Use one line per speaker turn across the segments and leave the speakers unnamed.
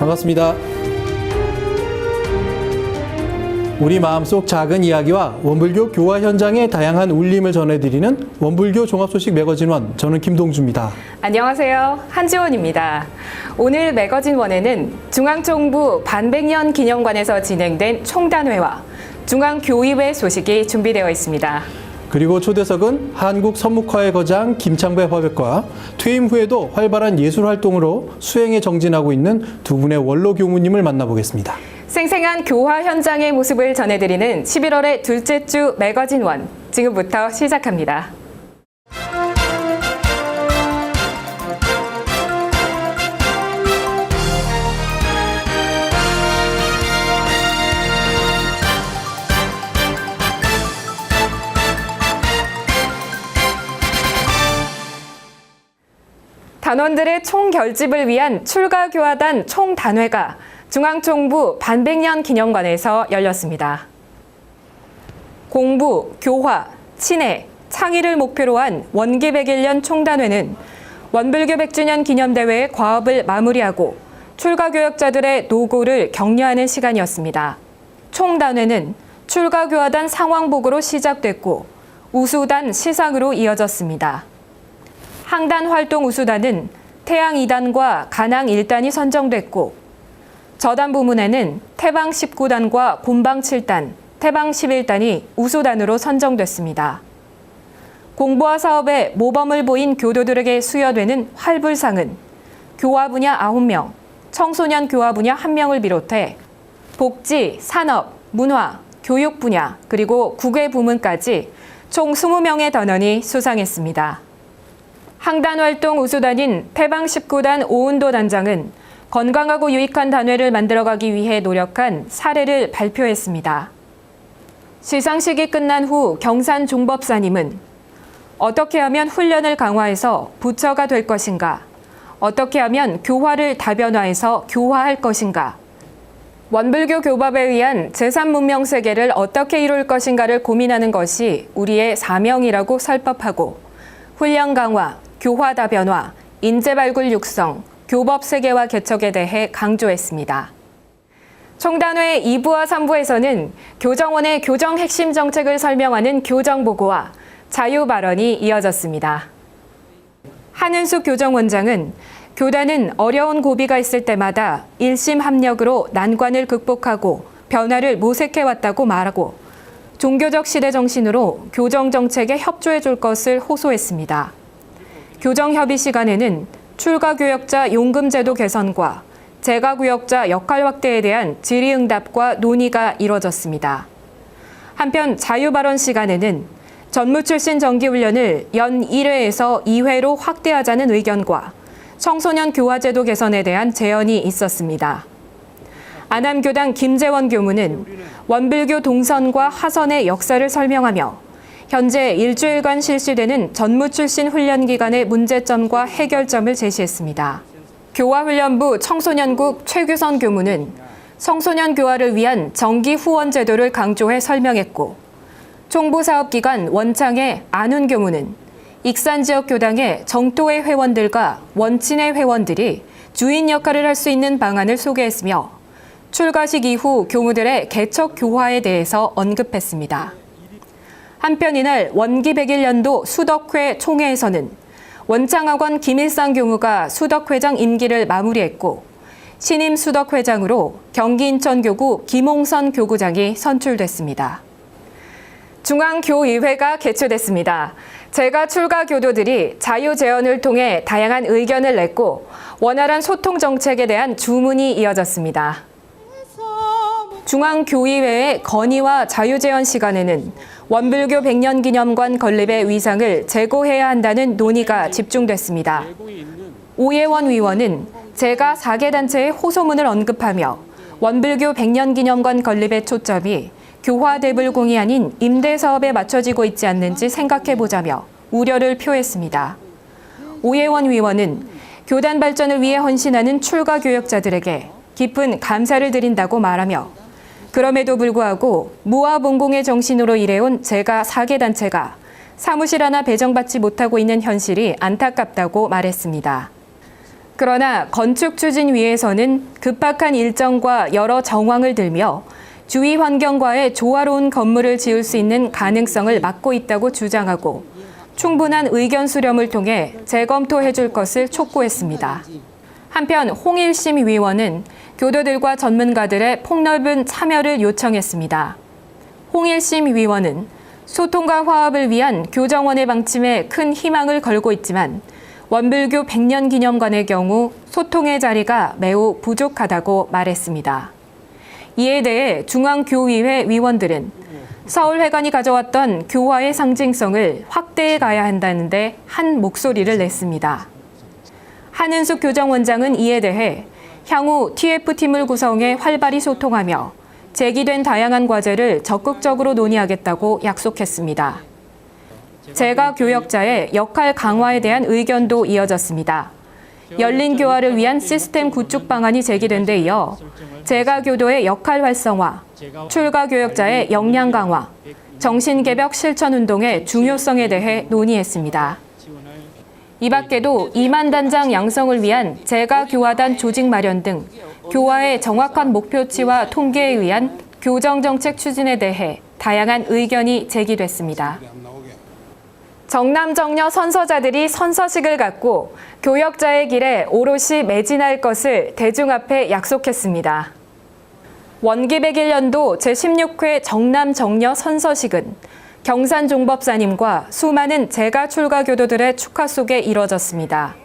반갑습니다. 우리 마음속 작은 이야기와 원불교 교화 현장의 다양한 울림을 전해드리는 원불교 종합소식 매거진 원, 저는 김동주입니다.
안녕하세요. 한지원입니다. 오늘 매거진 원에는 중앙총부 반백년 기념관에서 진행된 총단회와 중앙교의회 소식이 준비되어 있습니다.
그리고 초대석은 한국선묵화의 거장 김창배 화백과 퇴임 후에도 활발한 예술활동으로 수행에 정진하고 있는 두 분의 원로 교무님을 만나보겠습니다.
생생한 교화 현장의 모습을 전해드리는 11월의 둘째 주 매거진 원, 지금부터 시작합니다. 단원들의 총결집을 위한 출가교화단 총단회가 중앙총부 반백년 기념관에서 열렸습니다. 공부, 교화, 친애, 창의를 목표로 한 원기 100일년 총단회는 원불교 100주년 기념대회의 과업을 마무리하고 출가교역자들의 노고를 격려하는 시간이었습니다. 총단회는 출가교화단 상황보고로 시작됐고 우수단 시상으로 이어졌습니다. 항단 활동 우수단은 태양 2단과 간항 1단이 선정됐고 저단 부문에는 태방 19단과 곤방 7단, 태방 11단이 우수단으로 선정됐습니다. 공부와 사업에 모범을 보인 교도들에게 수여되는 활불상은 교화 분야 9명, 청소년 교화 분야 1명을 비롯해 복지, 산업, 문화, 교육 분야, 그리고 국외 부문까지 총 20명의 단원이 수상했습니다. 항단 활동 우수단인 태방 19단 오은도 단장은 건강하고 유익한 단회를 만들어가기 위해 노력한 사례를 발표했습니다. 시상식이 끝난 후 경산 종법사님은 어떻게 하면 훈련을 강화해서 부처가 될 것인가? 어떻게 하면 교화를 다변화해서 교화할 것인가? 원불교 교법에 의한 제3문명세계를 어떻게 이룰 것인가를 고민하는 것이 우리의 사명이라고 설법하고 훈련 강화, 교화 다변화, 인재 발굴 육성, 교법 세계화 개척에 대해 강조했습니다. 총단회 2부와 3부에서는 교정원의 교정 핵심 정책을 설명하는 교정보고와 자유 발언이 이어졌습니다. 한은숙 교정원장은 교단은 어려운 고비가 있을 때마다 일심 합력으로 난관을 극복하고 변화를 모색해왔다고 말하고 종교적 시대 정신으로 교정 정책에 협조해 줄 것을 호소했습니다. 교정협의 시간에는 출가교역자 용금제도 개선과 재가구역자 역할 확대에 대한 질의응답과 논의가 이뤄졌습니다. 한편 자유발언 시간에는 전무 출신 정기훈련을 연 1회에서 2회로 확대하자는 의견과 청소년 교화제도 개선에 대한 제언이 있었습니다. 안암교당 김재원 교무는 원불교 동선과 하선의 역사를 설명하며 현재 일주일간 실시되는 전무 출신 훈련 기간의 문제점과 해결점을 제시했습니다. 교화훈련부 청소년국 최규선 교무는 청소년 교화를 위한 정기 후원 제도를 강조해 설명했고 총부 사업기관 원창의 안훈 교무는 익산 지역 교당의 정토회 회원들과 원친회 회원들이 주인 역할을 할 수 있는 방안을 소개했으며 출가식 이후 교무들의 개척 교화에 대해서 언급했습니다. 한편 이날 원기 100일년도 수덕회 총회에서는 원창학원 김일상 교무가 수덕회장 임기를 마무리했고 신임 수덕회장으로 경기 인천교구 김홍선 교구장이 선출됐습니다. 중앙교의회가 개최됐습니다. 재가 출가 교도들이 자유재언을 통해 다양한 의견을 냈고 원활한 소통 정책에 대한 주문이 이어졌습니다. 중앙교의회의 건의와 자유재언 시간에는 원불교 100년 기념관 건립의 위상을 재고해야 한다는 논의가 집중됐습니다. 오예원 위원은 재가 4개 단체의 호소문을 언급하며 원불교 100년 기념관 건립의 초점이 교화 대불공이 아닌 임대 사업에 맞춰지고 있지 않는지 생각해보자며 우려를 표했습니다. 오예원 위원은 교단 발전을 위해 헌신하는 출가 교역자들에게 깊은 감사를 드린다고 말하며 그럼에도 불구하고 무아봉공의 정신으로 일해온 재가 4개 단체가 사무실 하나 배정받지 못하고 있는 현실이 안타깝다고 말했습니다. 그러나 건축추진위에서는 급박한 일정과 여러 정황을 들며 주위 환경과의 조화로운 건물을 지을 수 있는 가능성을 막고 있다고 주장하고 충분한 의견 수렴을 통해 재검토해 줄 것을 촉구했습니다. 한편 홍일심 위원은 교도들과 전문가들의 폭넓은 참여를 요청했습니다. 홍일심 위원은 소통과 화합을 위한 교정원의 방침에 큰 희망을 걸고 있지만 원불교 100년 기념관의 경우 소통의 자리가 매우 부족하다고 말했습니다. 이에 대해 중앙교의회 위원들은 서울회관이 가져왔던 교화의 상징성을 확대해 가야 한다는데 한 목소리를 냈습니다. 한은숙 교정원장은 이에 대해 향후 TF팀을 구성해 활발히 소통하며 제기된 다양한 과제를 적극적으로 논의하겠다고 약속했습니다. 재가 교역자의 역할 강화에 대한 의견도 이어졌습니다. 열린 교화를 위한 시스템 구축 방안이 제기된 데 이어 재가 교도의 역할 활성화, 출가 교역자의 역량 강화, 정신개벽 실천 운동의 중요성에 대해 논의했습니다. 이 밖에도 2만 단장 양성을 위한 재가 교화단 조직 마련 등 교화의 정확한 목표치와 통계에 의한 교정 정책 추진에 대해 다양한 의견이 제기됐습니다. 정남정녀 선서자들이 선서식을 갖고 교역자의 길에 오롯이 매진할 것을 대중 앞에 약속했습니다. 원기 100일년도 제16회 정남정녀 선서식은 경산종법사님과 수많은 재가 출가 교도들의 축하 속에 이뤄졌습니다.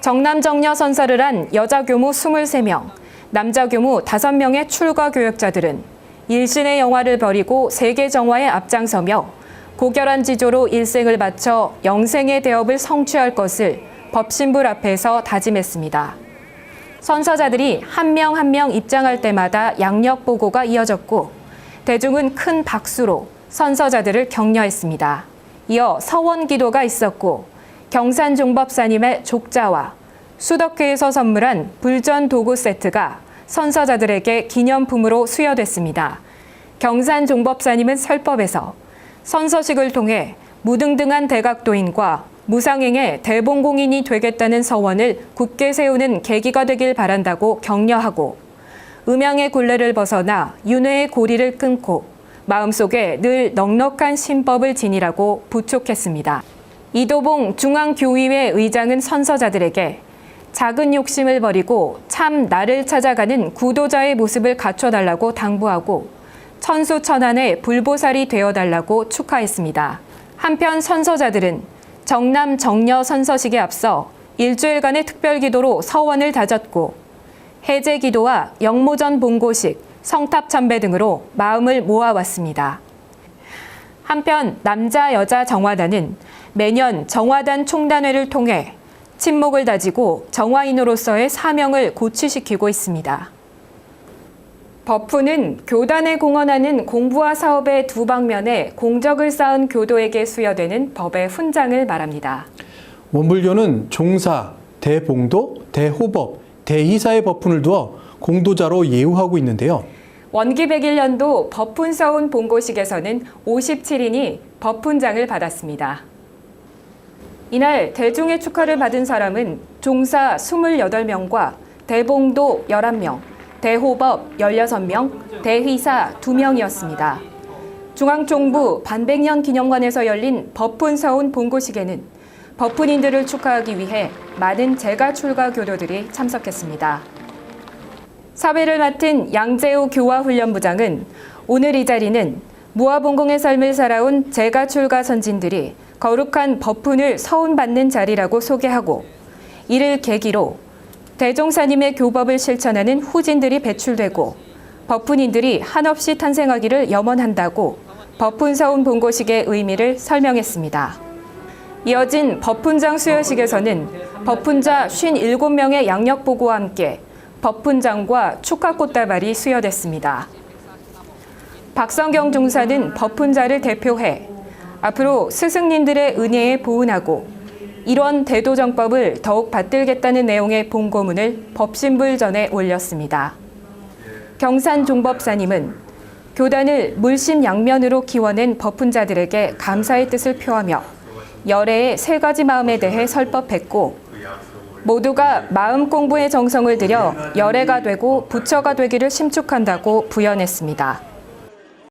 정남정녀 선서를 한 여자 교무 23명, 남자 교무 5명의 출가 교역자들은 일신의 영화를 버리고 세계 정화에 앞장서며 고결한 지조로 일생을 바쳐 영생의 대업을 성취할 것을 법신불 앞에서 다짐했습니다. 선서자들이 한 명 한 명 입장할 때마다 양력 보고가 이어졌고 대중은 큰 박수로 선서자들을 격려했습니다. 이어 서원 기도가 있었고 경산종법사님의 족자와 수덕회에서 선물한 불전 도구 세트가 선서자들에게 기념품으로 수여됐습니다. 경산종법사님은 설법에서 선서식을 통해 무등등한 대각도인과 무상행의 대봉공인이 되겠다는 서원을 굳게 세우는 계기가 되길 바란다고 격려하고 음양의 굴레를 벗어나 윤회의 고리를 끊고 마음속에 늘 넉넉한 신법을 지니라고 부촉했습니다. 이도봉 중앙교의회 의장은 선서자들에게 작은 욕심을 버리고 참 나를 찾아가는 구도자의 모습을 갖춰달라고 당부하고 천수천안의 불보살이 되어달라고 축하했습니다. 한편 선서자들은 정남 정녀 선서식에 앞서 일주일간의 특별기도로 서원을 다졌고 해제기도와 영모전 본고식, 성탑 참배 등으로 마음을 모아왔습니다. 한편 남자 여자 정화단은 매년 정화단 총단회를 통해 친목을 다지고 정화인으로서의 사명을 고취시키고 있습니다. 법훈은 교단에 공헌하는 공부와 사업의 두 방면에 공적을 쌓은 교도에게 수여되는 법의 훈장을 말합니다.
원불교는 종사, 대봉도, 대호법, 대희사의 법훈을 두어 공도자로 예우하고 있는데요.
원기 100일년도 법훈 서운 본고식에서는 57인이 법훈장을 받았습니다. 이날 대중의 축하를 받은 사람은 종사 28명과 대봉도 11명, 대호법 16명, 대휘사 2명이었습니다. 중앙정부 반백년 기념관에서 열린 법훈 서운 본고식에는 법훈인들을 축하하기 위해 많은 재가 출가 교도들이 참석했습니다. 사회를 맡은 양재우 교화훈련부장은 오늘 이 자리는 무아봉공의 삶을 살아온 재가 출가 선진들이 거룩한 법훈을 서운받는 자리라고 소개하고 이를 계기로 대종사님의 교법을 실천하는 후진들이 배출되고 법훈인들이 한없이 탄생하기를 염원한다고 법훈 서운 본고식의 의미를 설명했습니다. 이어진 법훈장 수여식에서는 법훈자 57명의 양력 보고와 함께 법훈장과 축하 꽃다발이 수여됐습니다. 박성경 중사는 법훈자를 대표해 앞으로 스승님들의 은혜에 보은하고 일원 대도정법을 더욱 받들겠다는 내용의 봉고문을 법신불전에 올렸습니다. 경산종법사님은 교단을 물심양면으로 키워낸 법훈자들에게 감사의 뜻을 표하며 열애의 3가지 마음에 대해 설법했고 모두가 마음 공부에 정성을 들여 열애가 되고 부처가 되기를 심축한다고 부연했습니다.